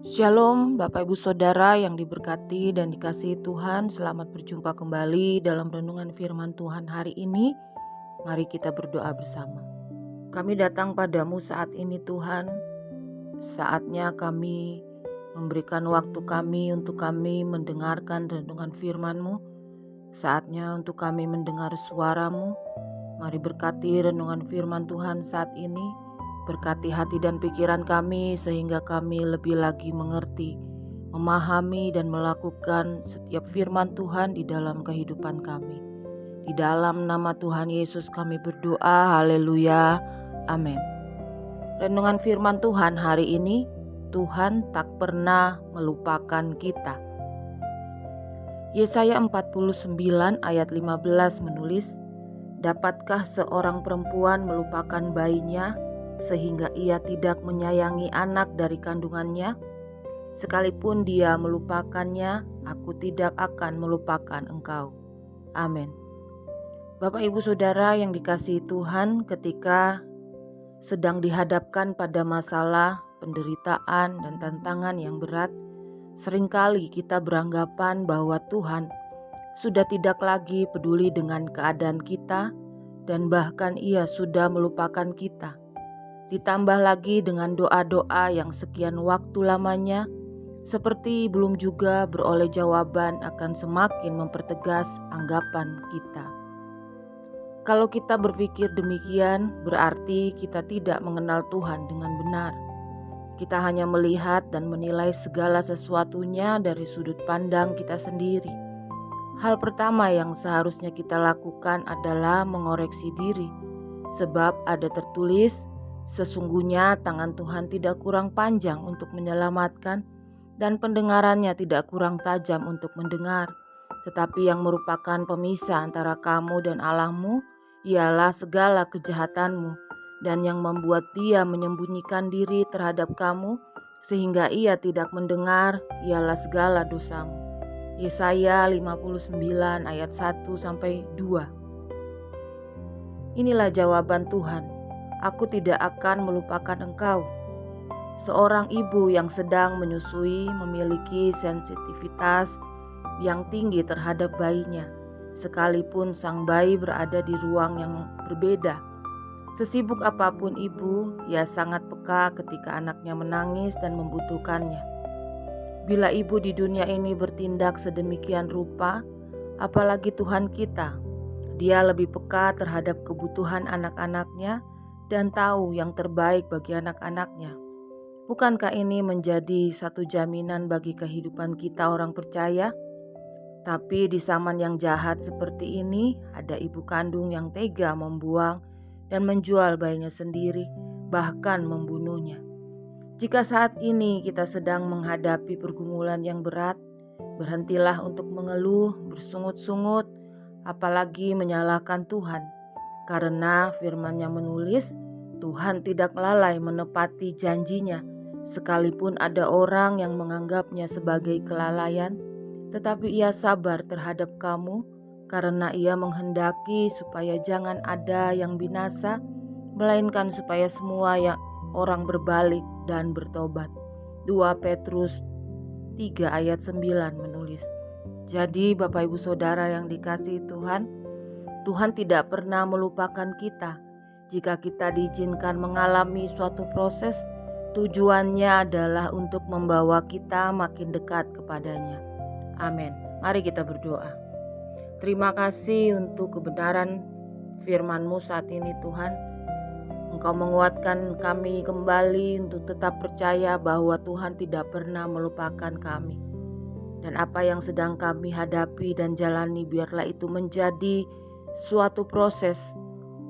Shalom Bapak Ibu Saudara yang diberkati dan dikasihi Tuhan. Selamat berjumpa kembali dalam renungan firman Tuhan hari ini. Mari kita berdoa bersama. Kami datang padamu saat ini Tuhan. Saatnya kami memberikan waktu kami untuk kami mendengarkan renungan firman-Mu. Saatnya untuk kami mendengar suara-Mu. Mari berkati renungan firman Tuhan saat ini. Berkati hati dan pikiran kami sehingga kami lebih lagi mengerti, memahami dan melakukan setiap firman Tuhan di dalam kehidupan kami. Di dalam nama Tuhan Yesus kami berdoa, haleluya, amin. Renungan firman Tuhan hari ini, Tuhan tak pernah melupakan kita. Yesaya 49 ayat 15 menulis, "Dapatkah seorang perempuan melupakan bayinya sehingga ia tidak menyayangi anak dari kandungannya? Sekalipun dia melupakannya, aku tidak akan melupakan engkau." Amin. Bapak Ibu Saudara yang dikasihi Tuhan, ketika sedang dihadapkan pada masalah, penderitaan, dan tantangan yang berat, seringkali kita beranggapan bahwa Tuhan sudah tidak lagi peduli dengan keadaan kita dan bahkan Ia sudah melupakan kita. Ditambah lagi dengan doa-doa yang sekian waktu lamanya, seperti belum juga beroleh jawaban, akan semakin mempertegas anggapan kita. Kalau kita berpikir demikian, berarti kita tidak mengenal Tuhan dengan benar. Kita hanya melihat dan menilai segala sesuatunya dari sudut pandang kita sendiri. Hal pertama yang seharusnya kita lakukan adalah mengoreksi diri, sebab ada tertulis, "Sesungguhnya tangan Tuhan tidak kurang panjang untuk menyelamatkan, dan pendengarannya tidak kurang tajam untuk mendengar. Tetapi yang merupakan pemisah antara kamu dan Allahmu ialah segala kejahatanmu, dan yang membuat Dia menyembunyikan diri terhadap kamu sehingga Ia tidak mendengar ialah segala dosamu." Yesaya 59 ayat 1-2. Inilah jawaban Tuhan, "Aku tidak akan melupakan engkau." Seorang ibu yang sedang menyusui memiliki sensitivitas yang tinggi terhadap bayinya, sekalipun sang bayi berada di ruang yang berbeda. Sesibuk apapun ibu, ia sangat peka ketika anaknya menangis dan membutuhkannya. Bila ibu di dunia ini bertindak sedemikian rupa, apalagi Tuhan kita. Dia lebih peka terhadap kebutuhan anak-anaknya dan tahu yang terbaik bagi anak-anaknya. Bukankah ini menjadi satu jaminan bagi kehidupan kita orang percaya? Tapi di zaman yang jahat seperti ini, ada ibu kandung yang tega membuang dan menjual bayinya sendiri, bahkan membunuhnya. Jika saat ini kita sedang menghadapi pergumulan yang berat, berhentilah untuk mengeluh, bersungut-sungut, apalagi menyalahkan Tuhan. Karena firman-Nya menulis, Tuhan tidak lalai menepati janjinya, sekalipun ada orang yang menganggapnya sebagai kelalaian, tetapi Ia sabar terhadap kamu, karena Ia menghendaki supaya jangan ada yang binasa, melainkan supaya semua yang orang berbalik dan bertobat. 2 Petrus 3 ayat 9 menulis. Jadi Bapak Ibu Saudara yang dikasihi Tuhan, Tuhan tidak pernah melupakan kita. Jika kita diizinkan mengalami suatu proses, tujuannya adalah untuk membawa kita makin dekat kepadanya. Amin. Mari kita berdoa. Terima kasih untuk kebenaran firman-Mu saat ini Tuhan. Engkau menguatkan kami kembali untuk tetap percaya bahwa Tuhan tidak pernah melupakan kami. Dan apa yang sedang kami hadapi dan jalani, biarlah itu menjadi suatu proses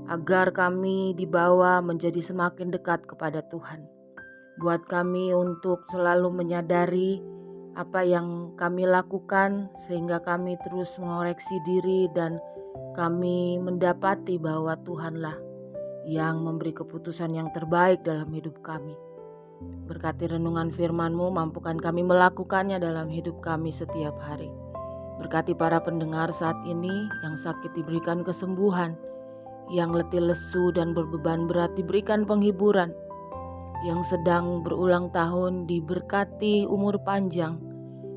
agar kami dibawa menjadi semakin dekat kepada Tuhan. Buat kami untuk selalu menyadari apa yang kami lakukan sehingga kami terus mengoreksi diri dan kami mendapati bahwa Tuhanlah yang memberi keputusan yang terbaik dalam hidup kami. Berkati renungan firman-Mu, mampukan kami melakukannya dalam hidup kami setiap hari. Berkati para pendengar saat ini yang sakit diberikan kesembuhan, yang letih lesu dan berbeban berat diberikan penghiburan. yang sedang berulang tahun diberkati umur panjang,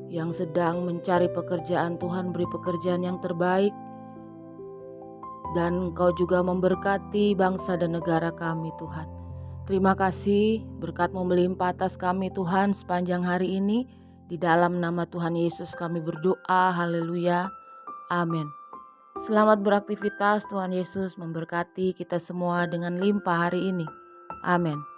yang sedang mencari pekerjaan Tuhan beri pekerjaan yang terbaik, dan Engkau juga memberkati bangsa dan negara kami Tuhan. Terima kasih berkat-Mu melimpah atas kami Tuhan sepanjang hari ini. Di dalam nama Tuhan Yesus kami berdoa, haleluya, amin. Selamat beraktivitas, Tuhan Yesus memberkati kita semua dengan limpah hari ini. Amin.